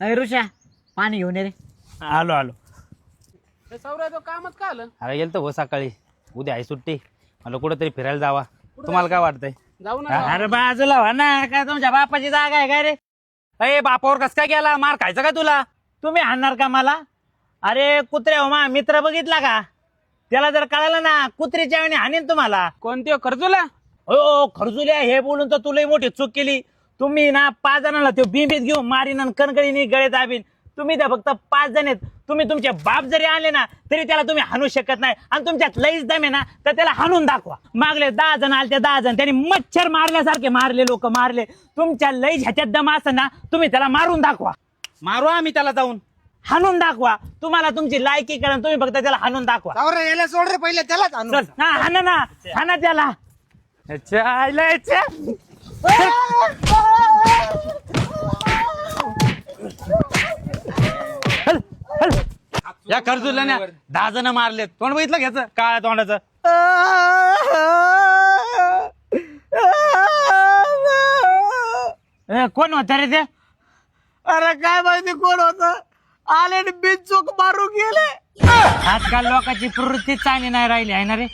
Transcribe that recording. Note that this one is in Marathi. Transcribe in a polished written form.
अरे ऋषा पाणी घेऊन ये रे. आलो आलो. सौराचं कामच का आलं? अरे गेलतो हो सकाळी. उद्या आहे सुट्टी, मला कुठेतरी फिरायला जावा. तुम्हाला काय वाटतंय? जाऊ ना. अरे बाजूला व्हा ना, काय तुमच्या बापाची जागा आहे काय रे? अरे बापावर कस काय गेला? मार खायचा का तुला? तुम्ही हाणणार का मला? अरे कुत्र्या हो मा मित्र बघितला का? त्याला जर कळालं ना कुत्रीच्या वेळी हाणीन तुम्हाला. कोणते खर्चुला? हो खरजुल्या हे बोलून तर तुला मोठी चूक केली. तुम्ही ना 5 जणांना तो बिंबीत घेऊन मारीन आणि कणकळीने गळे दाबीन. तुम्ही त्या फक्त 5 जण आहेत. तुम्ही तुमचे बाप जरी आले ना तरी त्याला तुम्ही हाणू शकत नाही. आणि तुमच्यात लईच दम आहे ना तर त्याला हाणून दाखवा. मागले 10 जण आले, त्या 10 जण त्यांनी मच्छर मारल्यासारखे मारले, लोक मारले. तुमच्या लईच ह्याच्यात दम असं ना तुम्ही त्याला मारून दाखवा. मारू आम्ही त्याला जाऊन, हाणून दाखवा. तुम्हाला तुमची लायकी कळण, तुम्ही फक्त त्याला हाणून दाखवा. सावरा याला सोड रे पहिले, त्यालाच आणू. चल हा हाणा ना, हाणा त्याला. या खर्जुल्याने 10 जण मारलेत. तोंड बघितलं घ्यायचं काळ्या तोंडाचं. कोण होता रे ते? अरे काय माहिती कोण होत, आले बिनचूक मारून गेले. आजकाल लोकांची प्रवृत्ती चांगली नाही राहिली आहे ना रे.